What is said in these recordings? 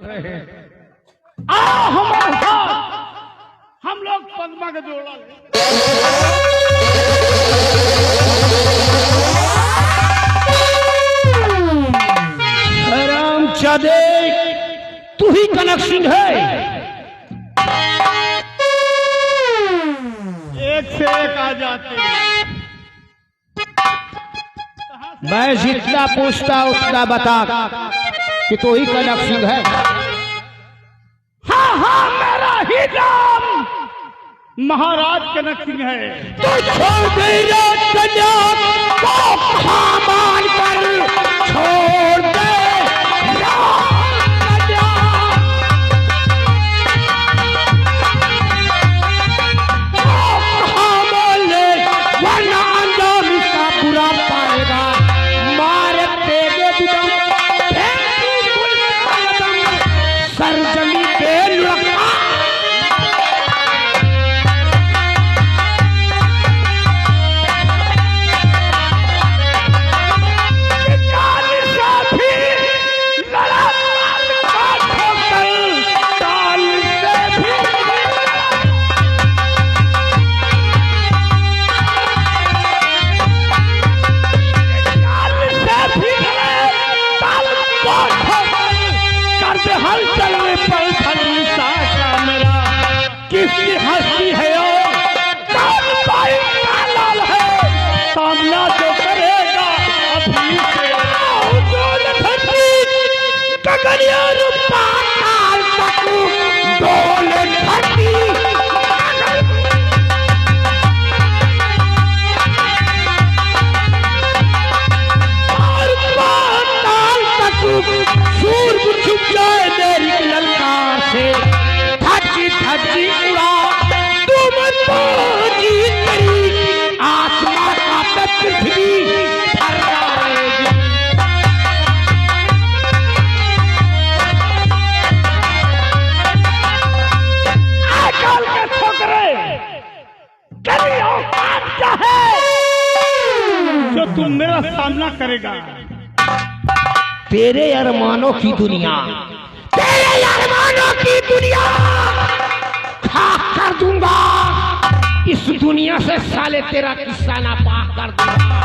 रहे हैं। आओ हमारे साथ, हम लोग पद्मा का जोड़ा लें। रामचादे, तू ही कनक सिंह है। एक से एक आ जाते हैं। मैं जितना पूछता उतना बता कि तू ही कनक सिंह है। हाँ हाँ, मेरा ही नाम महाराज कनक सिंह है। तो छोड़ दे कन्या को मान कर छोड़ दे किसकी हस्ती है कौन कोई लाल है, सामना जो करेगा अभी से कगनिया रूपा काल तक डोल धरती। और पाताल तक सूरज छुप जाए मेरी ललकार से। धरती उड़ा तुम तो जीत गई, आसमां का पृथ्वी थर्राएगी। आजकल के छोकरे तेरी औकात क्या है जो तुम मेरा सामना करेगा? तेरे अरमानों की दुनिया, तेरे अरमानों की दुनिया कर दूंगा। इस दुनिया से साले तेरा किस्सा ना पाक कर दूंगा।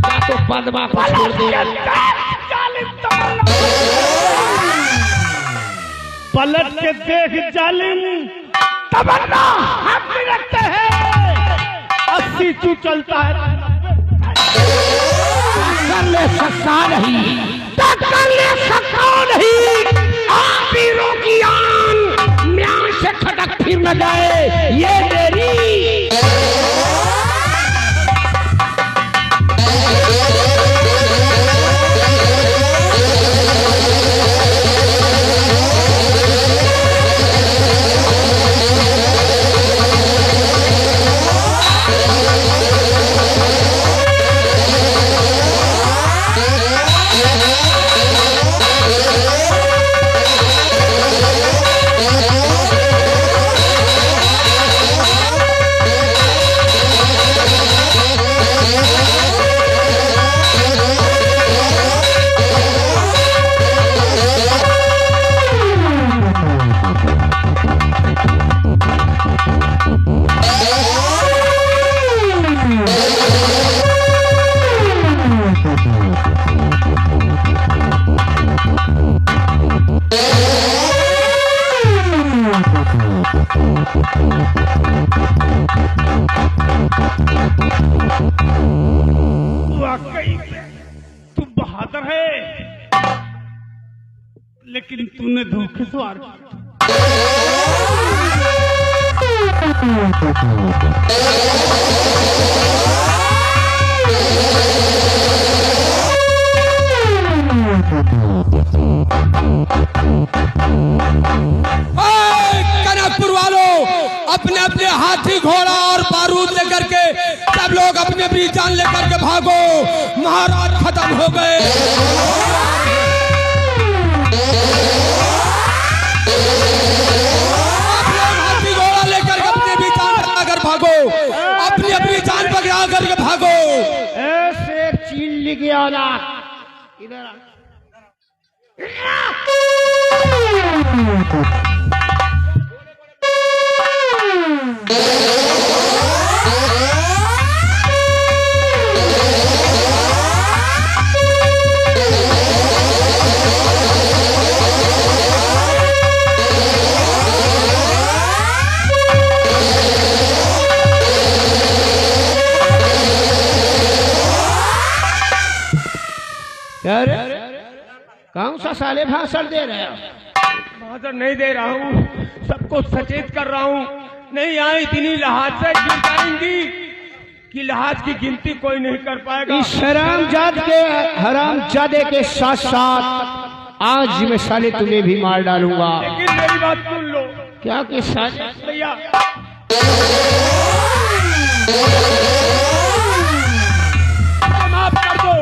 या तो पद्मा को छोड़ दे। पलट के देख जालिम, तमन्ना हम भी रखते हैं। 80 तू चलता है, कर ले सकता नहीं, कर ले सकता नहीं। आप ही रोकी आन म्यान से खटक फिर न जाए ये मेरी। वाकई तू बहादुर है, लेकिन तूने धोखे से वार किया। कनकपुर वालों, अपने अपने हाथी घोड़ा और बारूद लेकर के सब लोग अपने अपनी जान लेकर के भागो। महाराज खत्म हो गए। आप लोग हाथी घोड़ा लेकर के अपने अपनी जान पकड़ा भागो, अपनी अपनी जान पकड़ा करके भागो। ऐसे चीन लिख गया ना इधर। कौन सा साले भाषण दे रहे हो? भाषण नहीं दे रहा हूँ, सबको सचेत कर रहा हूँ। नहीं आए इतनी लहाज से गिर जाएंगी कि लहाज की गिनती कोई नहीं कर पाएगा। इस हरामजादे के साथ साथ आज मैं साले तुम्हें भी मार डालूंगा। लेकिन मेरी बात सुन लो। क्या कि भैया माफ कर दो,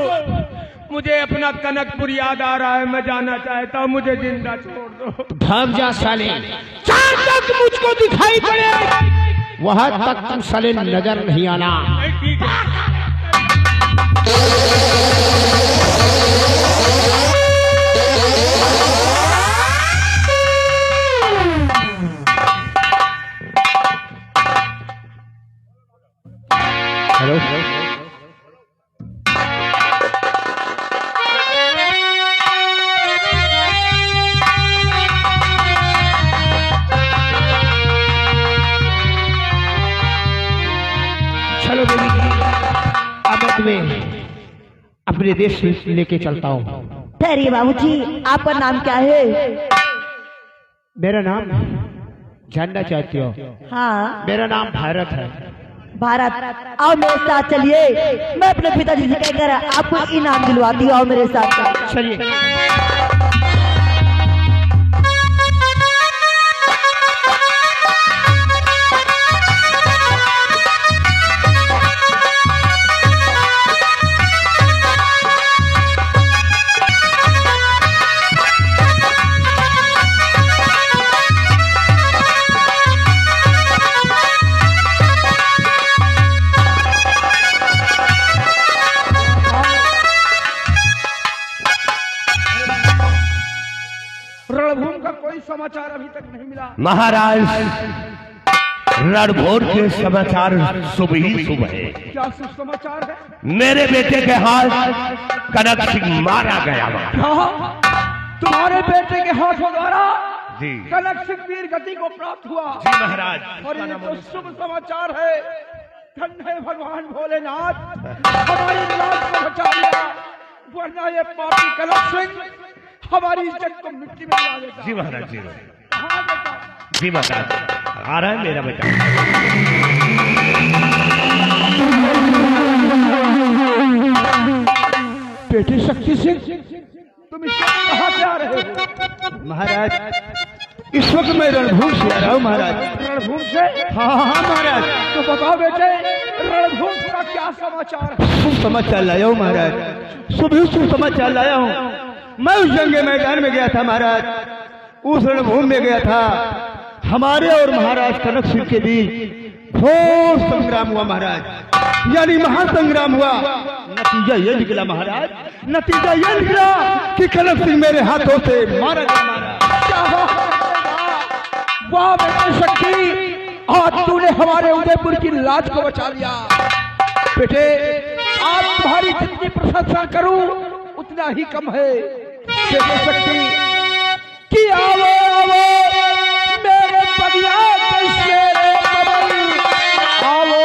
मुझे अपना कनकपुर याद आ रहा है, मैं जाना चाहता हूँ, मुझे जिंदा छोड़ दो। भाग जा साले, जहाँ तक मुझको दिखाई पड़े वहां तक तुम साले नजर नहीं आना। ठीक है। हेलो चलो देवी जी, अब मैं तुम्हें अपने देश में लेके चलता हूँ। ठहरिए बाबूजी, आपका नाम क्या है? मेरा नाम जानना चाहती हो? हाँ मेरा नाम भारत है। भारत, आओ मेरे साथ चलिए, मैं अपने पिताजी से कहकर आपको इनाम दिलवाती हूँ। आओ मेरे साथ चलिए। रणभूमि का कोई समाचार अभी तक नहीं मिला। महाराज, रणभूमि के समाचार शुभ ही शुभ है। क्या शुभ समाचार है? मेरे बेटे के हाथ कनक सिंह मारा गया। तुम्हारे बेटे के हाथों द्वारा जी कनक सिंह वीर गति को प्राप्त हुआ। जी महाराज, और ये तो शुभ समाचार है। धन्य भगवान भोलेनाथ, हमारी लाज को बचा लिया, वरना ये पापी कनक सिंह हमारी इज्जत को मिट्टी में मिला देता। जी महाराज, जी हाँ बेटा। जी महाराज, आ रहा है मेरा बेटा। बेटी शक्ति सिंह, तुम इस वक्त कहाँ से आ रहे हो? महाराज, इस वक्त मैं रणभूमि से आ रहा हूँ महाराज। रणभूमि से? हाँ हाँ महाराज। तो बताओ बेटे, रणभूमि का क्या समाचार है? शुभ समाचार लाया हूँ महाराज, शुभ समाचार लाया हूँ। मैं उस जंग मैदान में गया था महाराज, उस रणभूमि में गया था। हमारे और महाराज कनक सिंह के बीच घोर संग्राम हुआ महाराज, यानी महासंग्राम हुआ। नतीजा ये निकला महाराज, नतीजा ये निकला कि कनक सिंह मेरे हाथों से मारा गया महाराज। वाह बेटे शक्ति, आज तूने हमारे उदयपुर की लाज को बचा लिया। बेटे, आज तुम्हारी जितनी प्रशंसा करूं उतना ही कम है। बेटे शक्ति कि आवो आवो मेरे बगिया के शेरे बबल, आवो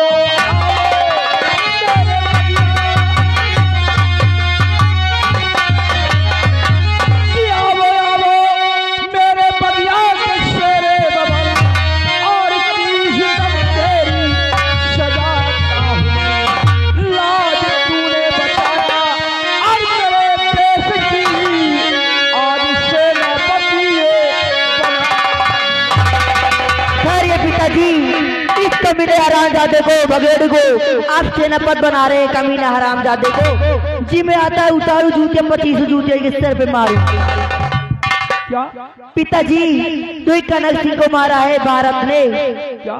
कमीने हरामजादे को, भगेड़ को आप सेनापत बना रहे हैं। कमीने हरामजादे को जी में आता है उतारू जूते, 25 जूते के सर पे मारू। क्या पिताजी, तू कनक सिंह को मारा है भारत ने। क्या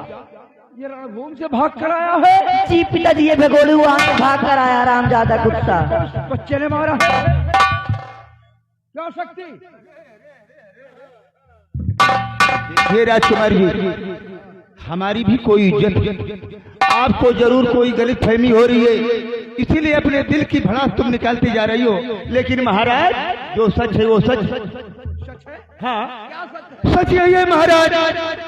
ये रणभूमि से भाग कर आया है? जी पिताजी, ये भगोड़ू वहां से भाग कर आया हरामजादा कुत्ता। बच्चे ने मारा है? क्या शक्ति? देखिए राजकुमार जी, हमारी भी कोई इज्जत, आपको जरूर कोई गलत फहमी हो रही है, इसीलिए अपने दिल की भड़ास तुम निकालती जा रही हो। लेकिन महाराज, जो सच है वो सच। हाँ, सच यही है महाराज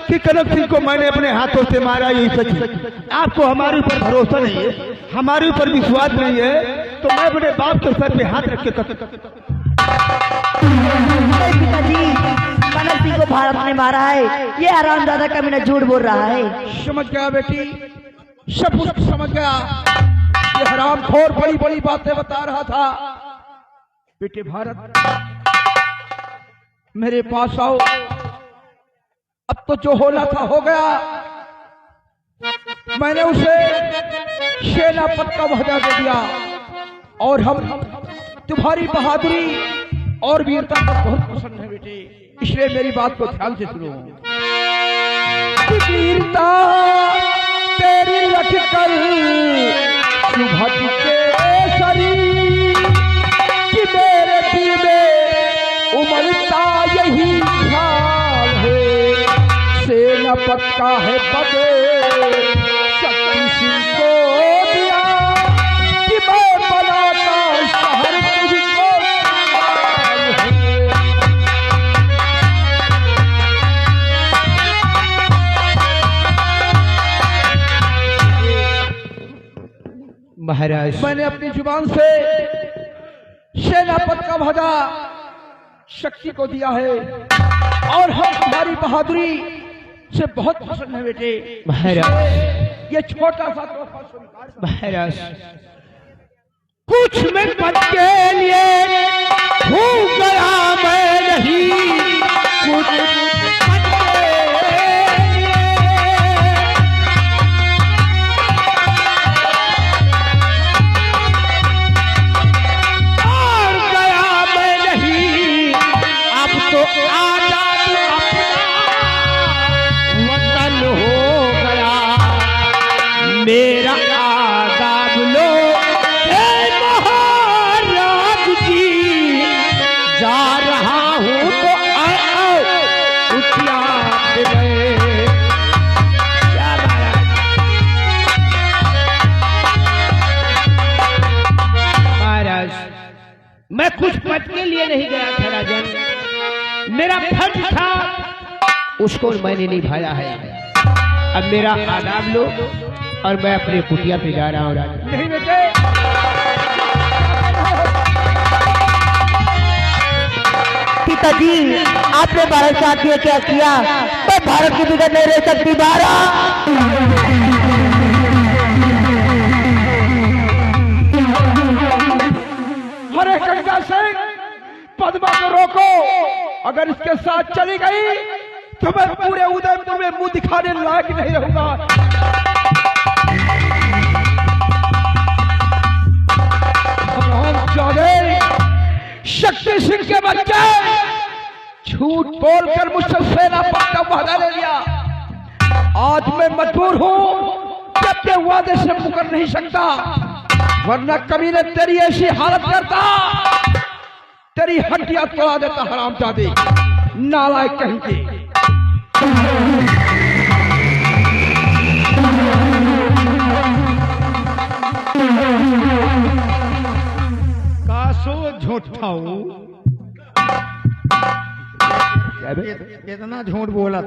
कि कनक सिंह को मैंने अपने हाथों से मारा, यही सच है। आपको हमारे ऊपर भरोसा नहीं है, हमारे ऊपर विश्वास नहीं है, तो मैं अपने बाप के सर पे हाथ रख के पिताजी, कनक सिंह को भारत ने मारा है, ये हरामजादा कमीना झूठ बोल रहा है। समझ गया बेटी, सब कुछ समझ गया। ये हरामखोर बड़ी बड़ी बातें बता रहा था। बेटे भारत, मेरे पास आओ। अब तो जो होना था हो गया। मैंने उसे सेनापति का वहदा दे दिया और हम तुम्हारी बहादुरी और वीरता को बहुत पसंद है बेटे, इसलिए मेरी बात को ध्यान से सुनो। वीरता तेरी रख कर सुभग के शरीर कि मेरे दिल में उमड़ता यही ख्याल है, सेनापति का है पद शक्ति सिंह को दिया कि मैं बनाता शहर तुझको। महाराज, मैंने अपनी जुबान से सेनापति का वहदा शक्ति को दिया है और हम तुम्हारी बहादुरी से बहुत पसंद है बेटे। महाराज, ये छोटा सा तोहफा स्वीकार करो। महाराज, कुछ में पद के लिए हो गया मैं नहीं, कुछ पद के और गया मैं नहीं, अब तो आजाद अपना वतन हो गया, मेरा आजाद लो महाराज जी, जा रहा हूँ तो आओ उठिया गए। क्या महाराज, मैं कुछ पद के लिए नहीं गया था राजन, मेरा फर्ज था उसको मैंने निभाया है। अब मेरा आदाब लो और मैं अपने कुटिया पे जा रहा हूँ राजन। नहीं बेटे, पिताजी, आपने भारत के साथ ये क्या किया? तो भारत की बिगड़ नहीं रह सकती भारत। हरे गंगा सिंह, पद्मा को रोको। अगर इसके साथ चली गई तो मैं पूरे उदयपुर में मुंह दिखाने लायक नहीं रहूंगा। शक्ति सिंह के बच्चे झूठ बोलकर मुझसे सेनापति का वादा ले लिया। आज मैं मजबूर हूं कि अपने वादे से मुकर नहीं सकता, वरना कभी ने तेरी ऐसी हालत करता, तेरी हड्डियां तोड़ा देता हरामजादे, नालायक कहीं के। कासो झूठाऊ, कितना झूठ बोला।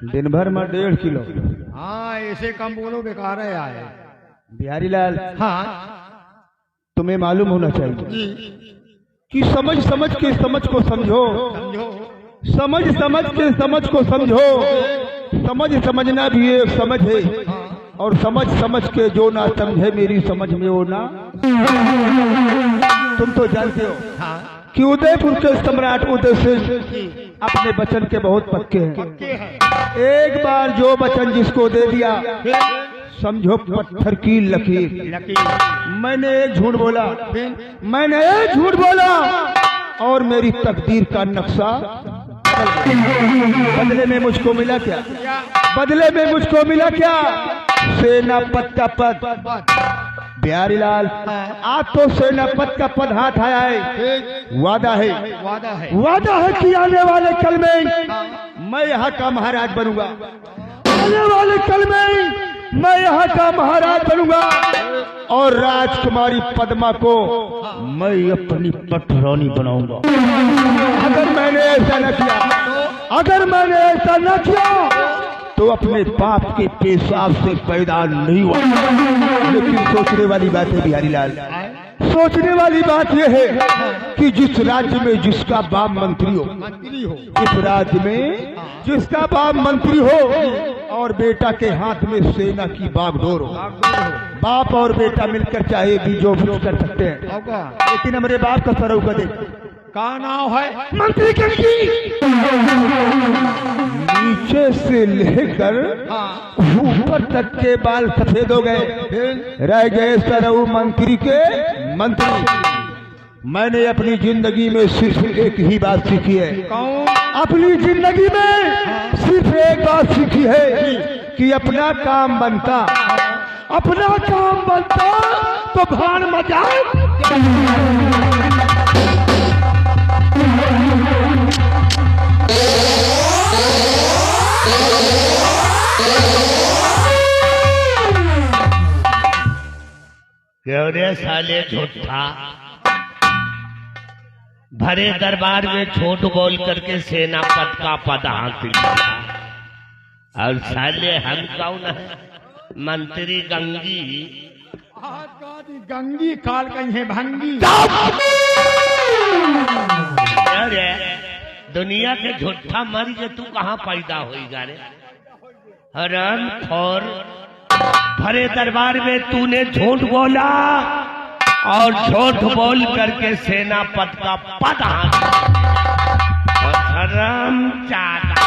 दिन भर में 1.5 किलो। हाँ, ऐसे कम बोलो, बेकार है आए। बिहारी लाल, हाँ तुम्हें मालूम होना चाहिए कि समझ समझ के समझ को समझो, समझो, समझ समझ के समझ को समझो। समझ समझना भी एक समझ है, और समझ समझ के जो ना समझे मेरी समझ में वो ना। तुम तो जानते हो कि उदयपुर के सम्राट उदय सिंह अपने वचन के बहुत पक्के हैं। एक बार जो वचन जिसको दे दिया, समझो पत्थर की लकीर। मैंने एक झूठ बोला, मैंने एक झूठ बोला और मेरी तकदीर का नक्शा बदले में मुझको मिला क्या? बदले में मुझको मिला क्या? सेनापति का पद। बिहारी लाल, आज तो सेनापति का पद हाथ आया है। वादा है, वादा है, वादा है कि आने वाले कल में मैं यहाँ का महाराज बनूंगा। आने वाले कल में मैं यहाँ का महाराज बनूंगा और राजकुमारी पद्मा को मैं अपनी पटरानी बनाऊंगा। अगर मैंने ऐसा न किया तो अपने बाप के पेशाब से पैदा नहीं हुआ। लेकिन सोचने वाली बात है बिहारी लाल, सोचने वाली बात यह है कि जिस राज्य में जिसका बाप मंत्री हो, इस राज्य में जिसका बाप मंत्री हो और बेटा के हाथ में सेना की बागडोर हो, बाप और बेटा मिलकर चाहे भी जो भी कर सकते हैं। लेकिन हमारे बाप का सरऊ का देख का नाम है मंत्री कंकी, नीचे से लेकर ऊपर तक के बाल सफेद हो गए, रह गए सरऊ मंत्री के मंत्री। मैंने अपनी जिंदगी में सिर्फ एक ही बात सीखी है। कौन? अपनी जिंदगी में सिर्फ एक बात सीखी है कि अपना काम बनता तो भान मजाक। क्यों रे साले झूठा, भरे दरबार में झूठ बोल करके सेनापत का पद हासिल किया। और साले हम कौन है? मंत्री गंगी। गंगी काल कहीं है भंगी। अरे दुनिया के झूठा मरी के तू कहाँ पैदा होगा रे हराम खोर। भरे दरबार में तूने झूठ बोला और झूठ बोल करके सेनापत का पद हासिल और हराम चादा।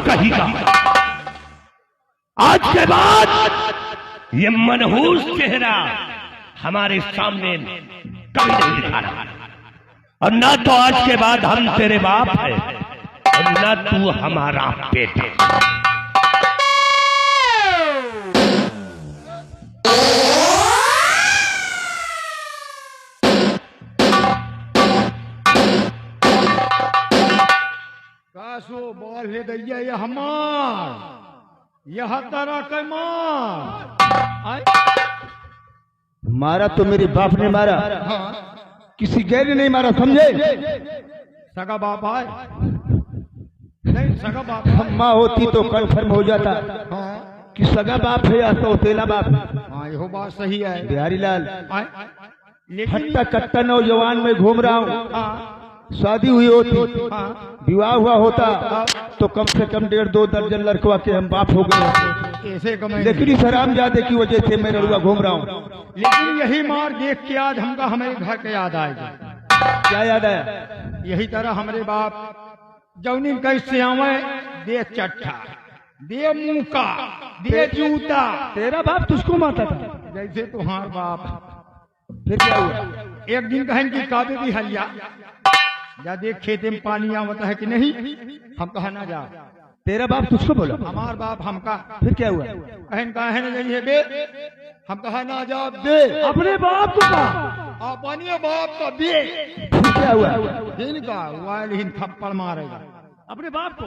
कहिएगा आज के बाद ये मनहूस चेहरा हमारे सामने कभी नहीं दिखा रहा, और ना तो आज के बाद हम तेरे बाप है और ना तू हमारा बेटा। कासो बोल ले दैया ये हमार यह तरह के मार मारा तो मेरे बाप ने मारा, किसी गैर ने नहीं मारा, समझे? सगा बाप है नहीं, सगा बाप अम्मा होती तो कन्फर्म हो जाता हाँ कि सगा बाप है या सौतेला बाप। हाँ यह बात सही है बिहारी लाल, लेकिन हट्टा कट्टा नौजवान में घूम रहा हूँ। हाँ शादी हुई होती, विवाह हुआ होता तो कम से कम 1.5-2 दर्जन लड़कवा के हम बाप हो गए। ऐसे लेकिन इस हरामजादे की वजह से मैं लड़ुआ घूम रहा हूँ। लेकिन यही मार देख के आज हमका हमारे घर के याद आएगा। क्या याद आया? यही तरह हमारे बाप जौनी कैसे आवे, दे चट्टा, दे मुका, दे जूता। तेरा बाप तुझको मारता था जैसे तुम्हार बाप। फिर क्या हुआ? एक दिन कहें कि काबे भी हलिया जा देख खेते में पानी आवता है कि नहीं, हम कहा ना जा। तेरा बाप तुझको बोला? हमार बाप हमका। फिर क्या हुआ? कहें कहे न जाइए बे, हम कहा ना जा बे। अपने बाप को कहा? अपने बाप का बे। फिर क्या हुआ? इनका हुआ लेकिन थप्पड़ मारेगा अपने बाप को।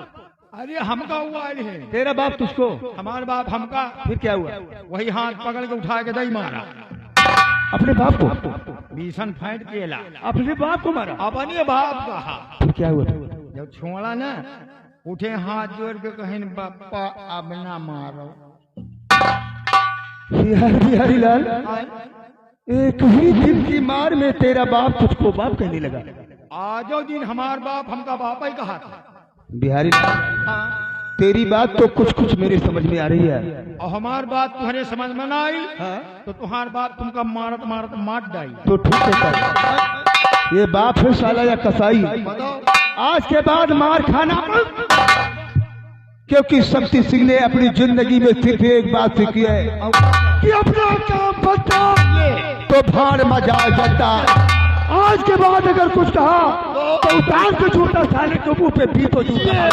अरे हमका हुआ है। तेरा बाप तुझको? हमारे बाप हमका। फिर क्या हुआ? वही हाथ पकड़ के उठा के दही मारा। अपने बाप को? भीषण फाइट केला। अपने बाप को मारा? अपने बाप कहा। फिर क्या हुआ? जब छोड़ा ना, उठे हाथ जोड़ के कहीं बापा अब ना मारो। बिहारी लाल, एक ही दिन की मार में तेरा बाप तुझको बाप कहने लगा। आजो दिन हमार बाप हमका बाप ही कहा था। बिहारी लाल, तेरी बात तो कुछ कुछ मेरे समझ में आ रही है। और हमार बात तुम्हारे समझ में ना आई हाँ? तो तुम्हार बात तुमका मारत मारत मार डाई। तो ठीक है सर, ये बाप है साला या कसाई, आज के बाद मार खाना, क्योंकि शक्ति सिंह ने अपनी जिंदगी में सिर्फ एक बात सीखी है कि अपना काम बनता तो भाड़ मजा जाता। आज के बाद अगर कुछ कहा तो उतार के छूटा साले के मुंह पे भी तो जूता।